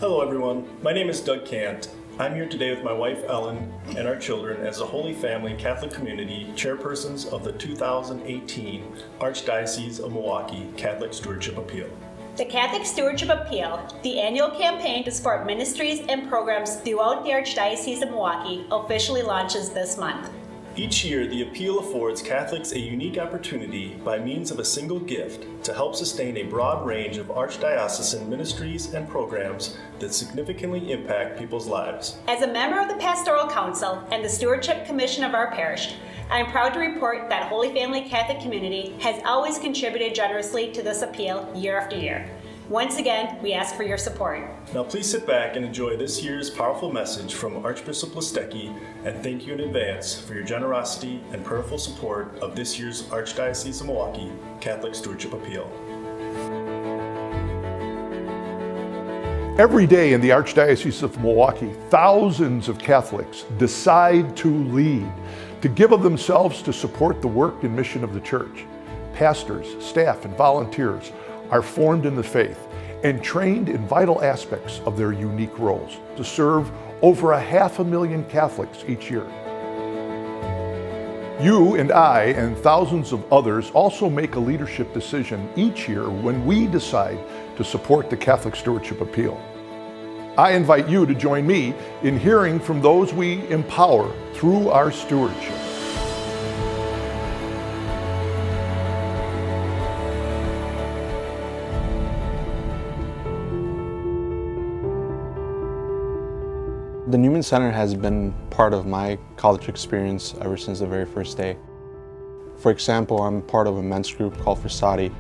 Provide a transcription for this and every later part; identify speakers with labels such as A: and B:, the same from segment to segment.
A: Hello everyone, my name is Doug Cant. I'm here today with my wife Ellen and our children as the Holy Family Catholic Community chairpersons of the 2018 Archdiocese of Milwaukee Catholic Stewardship Appeal.
B: The Catholic Stewardship Appeal, the annual campaign to support ministries and programs throughout the Archdiocese of Milwaukee, officially launches this month.
A: Each year, the appeal affords Catholics a unique opportunity by means of a single gift to help sustain a broad range of archdiocesan ministries and programs that significantly impact people's lives.
B: As a member of the Pastoral Council and the Stewardship Commission of our parish, I am proud to report that Holy Family Catholic Community has always contributed generously to this appeal year after year. Once again, we ask for your support.
A: Now please sit back and enjoy this year's powerful message from Archbishop Listecki, and thank you in advance for your generosity and prayerful support of this year's Archdiocese of Milwaukee Catholic Stewardship Appeal.
C: Every day in the Archdiocese of Milwaukee, thousands of Catholics decide to lead, to give of themselves to support the work and mission of the Church. Pastors, staff, and volunteers are formed in the faith and trained in vital aspects of their unique roles to serve over 500,000 Catholics each year. You and I and thousands of others also make a leadership decision each year when we decide to support the Catholic Stewardship Appeal. I invite you to join me in hearing from those we empower through our stewardship.
D: The Newman Center has been part of my college experience ever since the very first day. For example, I'm part of a men's group called Versati.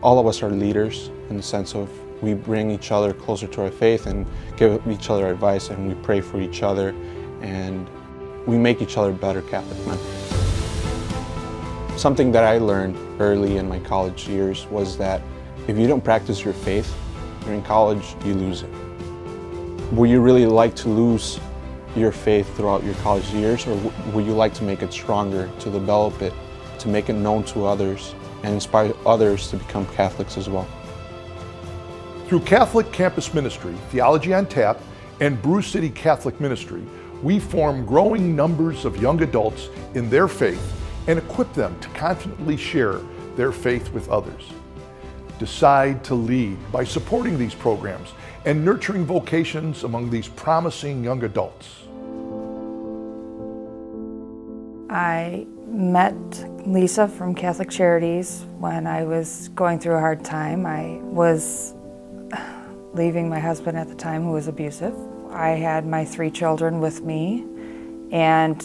D: All of us are leaders in the sense of we bring each other closer to our faith and give each other advice, and we pray for each other, and we make each other better Catholic men. Something that I learned early in my college years was that if you don't practice your faith during college, you lose it. Would you really like to lose your faith throughout your college years, or would you like to make it stronger, to develop it, to make it known to others, and inspire others to become Catholics as well?
C: Through Catholic Campus Ministry, Theology on Tap, and Brew City Catholic Ministry, we form growing numbers of young adults in their faith and equip them to confidently share their faith with others. Decide to lead by supporting these programs and nurturing vocations among these promising young adults.
E: I met Lisa from Catholic Charities when I was going through a hard time. I was leaving my husband at the time, who was abusive. I had my 3 children with me, and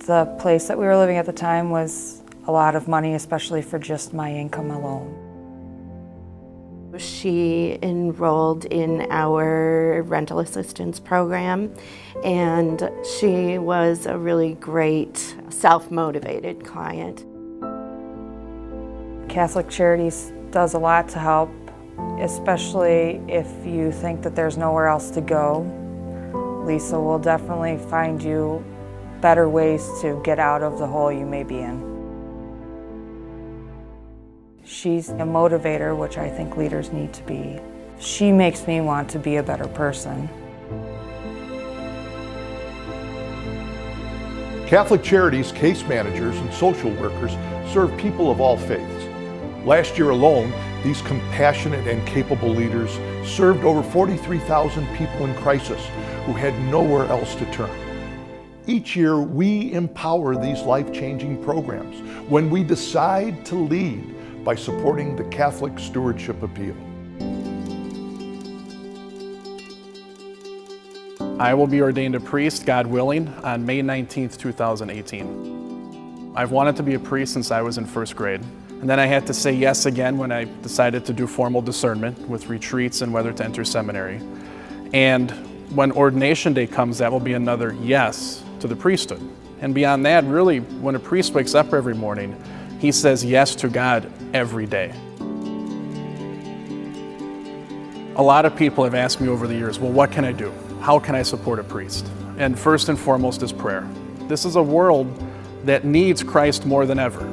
E: the place that we were living at the time was a lot of money, especially for just my income alone.
F: She enrolled in our rental assistance program, and she was a really great self-motivated client.
E: Catholic Charities does a lot to help, especially if you think that there's nowhere else to go. Lisa will definitely find you better ways to get out of the hole you may be in. She's a motivator, which I think leaders need to be. She makes me want to be a better person.
C: Catholic Charities case managers and social workers serve people of all faiths. Last year alone, these compassionate and capable leaders served over 43,000 people in crisis who had nowhere else to turn. Each year, we empower these life-changing programs when we decide to lead by supporting the Catholic Stewardship Appeal.
G: I will be ordained a priest, God willing, on May 19th, 2018. I've wanted to be a priest since I was in first grade. And then I had to say yes again when I decided to do formal discernment with retreats and whether to enter seminary. And when ordination day comes, that will be another yes to the priesthood. And beyond that, really, when a priest wakes up every morning, he says yes to God every day. A lot of people have asked me over the years, well, what can I do? How can I support a priest? And first and foremost is prayer. This is a world that needs Christ more than ever.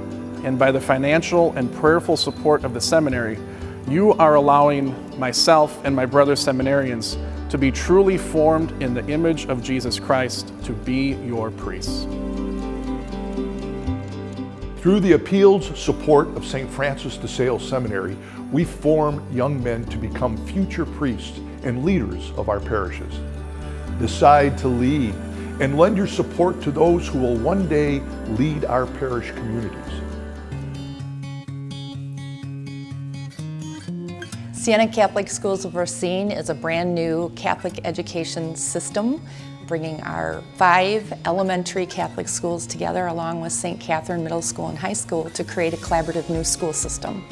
G: And by the financial and prayerful support of the seminary, You are allowing myself and my brother seminarians to be truly formed in the image of Jesus Christ, to be your priests.
C: Through the Appeal's support of St. Francis de Sales Seminary, we form young men to become future priests and leaders of our parishes. Decide to lead and lend your support to those who will one day lead our parish communities.
H: Siena Catholic Schools of Racine is a brand new Catholic education system, bringing our 5 elementary Catholic schools together along with St. Catherine Middle School and High School to create a collaborative new school system.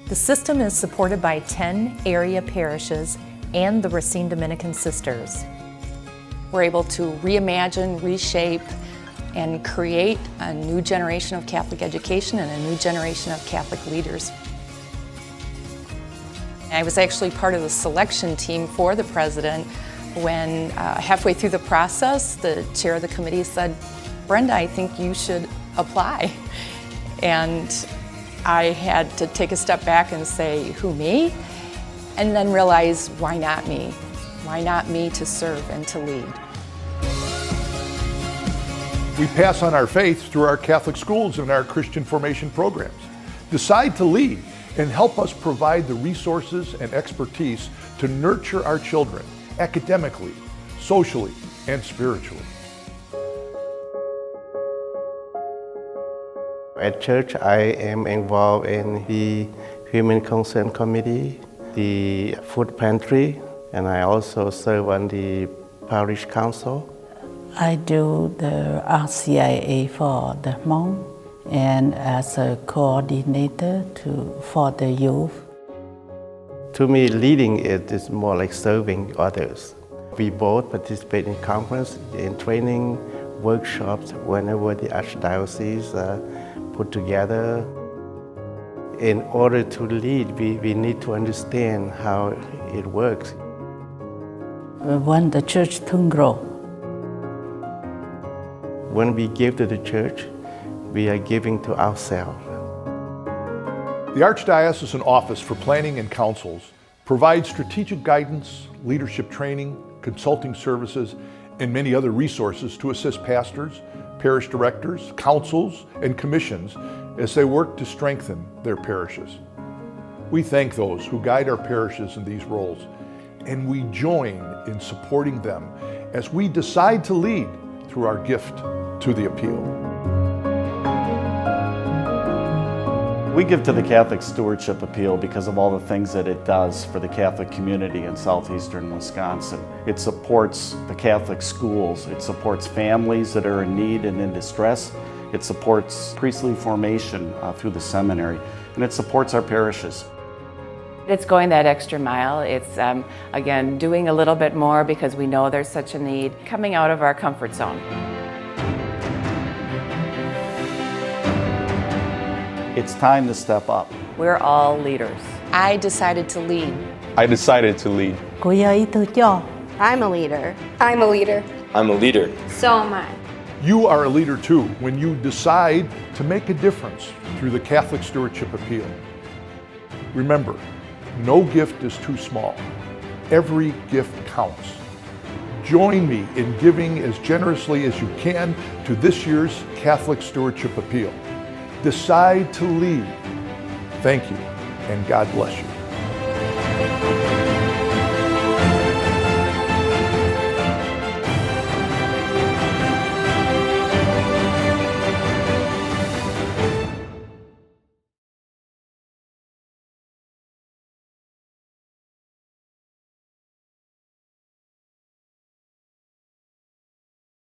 H: The system is supported by 10 area parishes and the Racine Dominican Sisters. We're able to reimagine, reshape, and create a new generation of Catholic education and a new generation of Catholic leaders. I was actually part of the selection team for the president when halfway through the process, the chair of the committee said, "Brenda, I think you should apply." And I had to take a step back and say, who, me? And then realize, why not me? Why not me to serve and to lead?
C: We pass on our faith through our Catholic schools and our Christian formation programs. Decide to lead and help us provide the resources and expertise to nurture our children academically, socially, and spiritually.
I: At church, I am involved in the Human Concern Committee, the food pantry, and I also serve on the parish council.
J: I do the RCIA for the monk and as a coordinator for the youth.
I: To me, leading is more like serving others. We both participate in conference, in training, workshops, whenever the Archdiocese put together. In order to lead, we need to understand how it works.
J: We want the church to grow.
I: When we give to the church, we are giving to ourselves.
C: The Archdiocesan Office for Planning and Councils provides strategic guidance, leadership training, consulting services, and many other resources to assist pastors, parish directors, councils, and commissions as they work to strengthen their parishes. We thank those who guide our parishes in these roles, and we join in supporting them as we decide to lead through our gift to the Appeal.
K: We give to the Catholic Stewardship Appeal because of all the things that it does for the Catholic community in southeastern Wisconsin. It supports the Catholic schools, it supports families that are in need and in distress, it supports priestly formation through the seminary, and it supports our parishes.
L: It's going that extra mile. It's, again, doing a little bit more because we know there's such a need, coming out of our comfort zone.
K: It's time to step up.
L: We're all leaders.
H: I decided to lead.
D: I decided to lead.
F: I'm a leader.
M: I'm a leader.
N: I'm a leader.
M: So am I.
C: You are a leader too when you decide to make a difference through the Catholic Stewardship Appeal. Remember, no gift is too small. Every gift counts. Join me in giving as generously as you can to this year's Catholic Stewardship Appeal. Decide to lead. Thank you, and God bless you.